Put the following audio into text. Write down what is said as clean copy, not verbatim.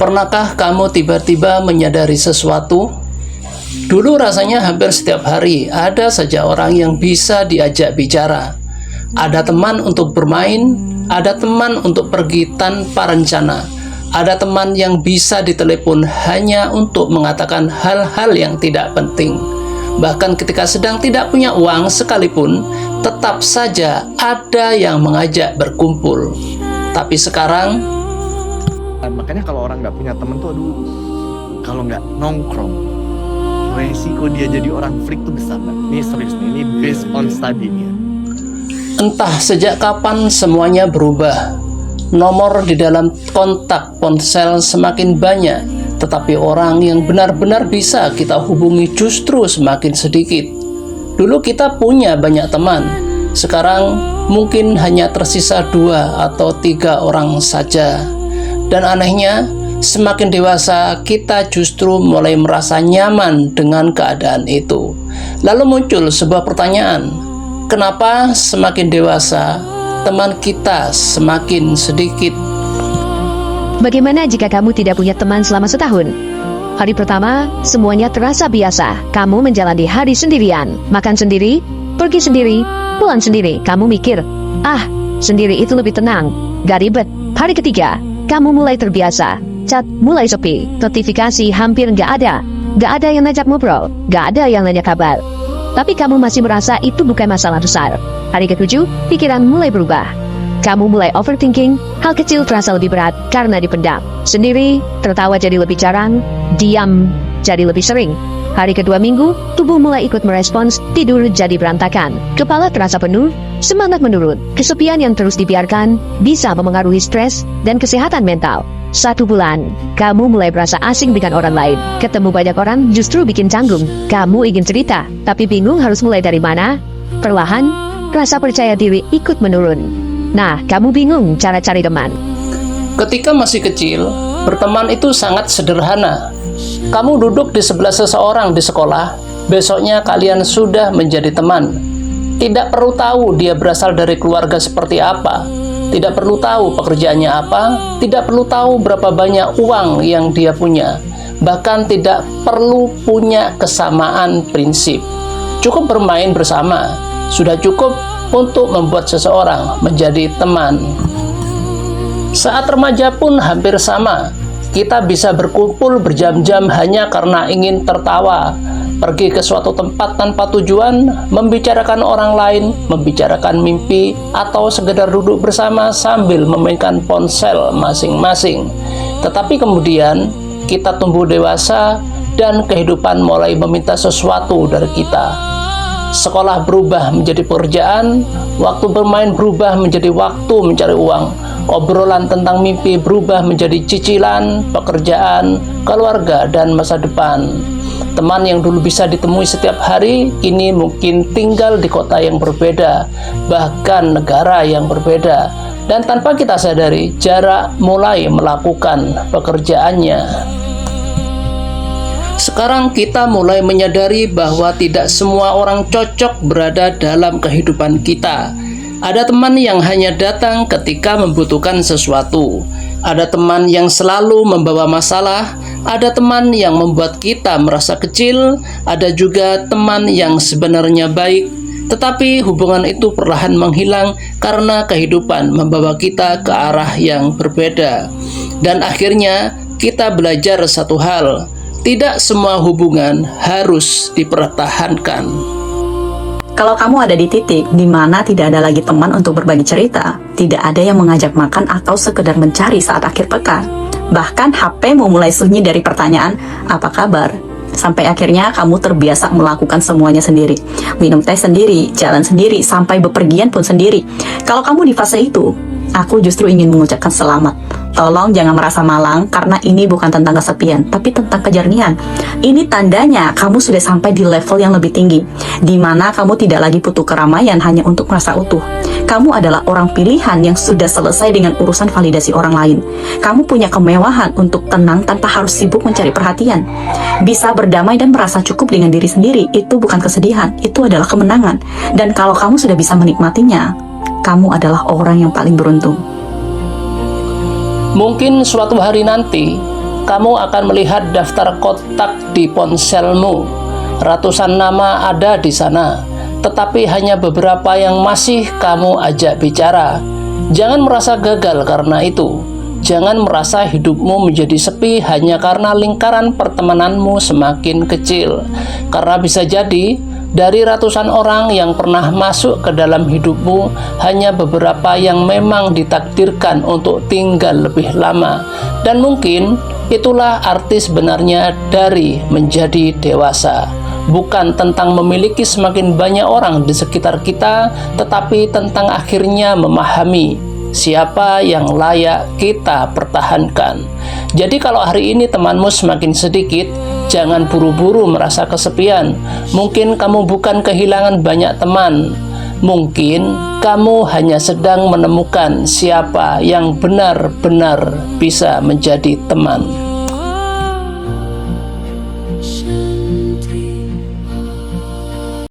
Pernahkah kamu tiba-tiba menyadari sesuatu? Dulu rasanya hampir setiap hari ada saja orang yang bisa diajak bicara. Ada teman untuk bermain, ada teman untuk pergi tanpa rencana, ada teman yang bisa ditelepon hanya untuk mengatakan hal-hal yang tidak penting. Bahkan ketika sedang tidak punya uang sekalipun, tetap saja ada yang mengajak berkumpul. Tapi sekarang, makanya kalau orang nggak punya temen tuh, aduh, kalau nggak nongkrong, resiko dia jadi orang freak tuh besar banget. Ini serius nih, ini based on study nih. entah sejak kapan semuanya berubah. Nomor di dalam kontak ponsel semakin banyak, tetapi orang yang benar-benar bisa kita hubungi justru semakin sedikit. Dulu kita punya banyak teman, sekarang mungkin hanya tersisa 2 atau 3 orang saja. Dan anehnya, semakin dewasa kita justru mulai merasa nyaman dengan keadaan itu. Lalu muncul sebuah pertanyaan, kenapa semakin dewasa teman kita semakin sedikit? Bagaimana jika kamu tidak punya teman selama setahun? Hari pertama, semuanya terasa biasa. Kamu menjalani hari sendirian, makan sendiri, pergi sendiri, pulang sendiri. Kamu mikir, sendiri itu lebih tenang, gak ribet. Hari ketiga, kamu mulai terbiasa. Chat mulai sepi, notifikasi hampir gak ada. Gak ada yang ngajak ngobrol, gak ada yang nanya kabar. Tapi kamu masih merasa itu bukan masalah besar. Hari ke-7, pikiran mulai berubah. Kamu mulai overthinking, hal kecil terasa lebih berat karena dipendam. Sendiri, tertawa jadi lebih jarang, diam jadi lebih sering. Hari kedua minggu, tubuh mulai ikut merespons, tidur jadi berantakan. Kepala terasa penuh, semangat menurun. Kesepian yang terus dibiarkan bisa memengaruhi stres dan kesehatan mental. 1 bulan, kamu mulai berasa asing dengan orang lain. Ketemu banyak orang justru bikin canggung. Kamu ingin cerita, tapi bingung harus mulai dari mana. Perlahan, rasa percaya diri ikut menurun. Nah, kamu bingung cara cari teman. Ketika masih kecil, berteman itu sangat sederhana. Kamu duduk di sebelah seseorang di sekolah, besoknya kalian sudah menjadi teman. Tidak perlu tahu dia berasal dari keluarga seperti apa, tidak perlu tahu pekerjaannya apa, tidak perlu tahu berapa banyak uang yang dia punya, bahkan tidak perlu punya kesamaan prinsip. Cukup bermain bersama, sudah cukup untuk membuat seseorang menjadi teman. Saat remaja pun hampir sama. Kita bisa berkumpul berjam-jam hanya karena ingin tertawa, pergi ke suatu tempat tanpa tujuan, membicarakan orang lain, membicarakan mimpi, atau sekedar duduk bersama sambil memainkan ponsel masing-masing. Tetapi kemudian kita tumbuh dewasa dan kehidupan mulai meminta sesuatu dari kita. Sekolah berubah menjadi pekerjaan, waktu bermain berubah menjadi waktu mencari uang, obrolan tentang mimpi berubah menjadi cicilan, pekerjaan, keluarga, dan masa depan. Teman yang dulu bisa ditemui setiap hari, kini mungkin tinggal di kota yang berbeda, bahkan negara yang berbeda. Dan tanpa kita sadari, jarak mulai melakukan pekerjaannya. Sekarang kita mulai menyadari bahwa tidak semua orang cocok berada dalam kehidupan kita. Ada teman yang hanya datang ketika membutuhkan sesuatu. Ada teman yang selalu membawa masalah. Ada teman yang membuat kita merasa kecil. Ada juga teman yang sebenarnya baik, tetapi hubungan itu perlahan menghilang karena kehidupan membawa kita ke arah yang berbeda. Dan akhirnya kita belajar satu hal, tidak semua hubungan harus dipertahankan. Kalau kamu ada di titik di mana tidak ada lagi teman untuk berbagi cerita, tidak ada yang mengajak makan atau sekedar mencari saat akhir pekan, bahkan HP-mu mulai sunyi dari pertanyaan, apa kabar? Sampai akhirnya kamu terbiasa melakukan semuanya sendiri. Minum teh sendiri, jalan sendiri, sampai bepergian pun sendiri. Kalau kamu di fase itu, aku justru ingin mengucapkan selamat. Tolong jangan merasa malang, karena ini bukan tentang kesepian, tapi tentang kejernihan. Ini tandanya kamu sudah sampai di level yang lebih tinggi, di mana kamu tidak lagi butuh keramaian hanya untuk merasa utuh. Kamu adalah orang pilihan yang sudah selesai dengan urusan validasi orang lain. Kamu punya kemewahan untuk tenang tanpa harus sibuk mencari perhatian. Bisa berdamai dan merasa cukup dengan diri sendiri, itu bukan kesedihan, itu adalah kemenangan. Dan kalau kamu sudah bisa menikmatinya, kamu adalah orang yang paling beruntung. Mungkin suatu hari nanti kamu akan melihat daftar kontak di ponselmu. Ratusan nama ada di sana, tetapi hanya beberapa yang masih kamu ajak bicara. Jangan merasa gagal karena itu. Jangan merasa hidupmu menjadi sepi hanya karena lingkaran pertemananmu semakin kecil. Karena bisa jadi, dari ratusan orang yang pernah masuk ke dalam hidupmu, hanya beberapa yang memang ditakdirkan untuk tinggal lebih lama. Dan mungkin itulah arti sebenarnya dari menjadi dewasa. Bukan tentang memiliki semakin banyak orang di sekitar kita, tetapi tentang akhirnya memahami siapa yang layak kita pertahankan. Jadi kalau hari ini temanmu semakin sedikit, jangan buru-buru merasa kesepian. Mungkin kamu bukan kehilangan banyak teman. Mungkin kamu hanya sedang menemukan siapa yang benar-benar bisa menjadi teman.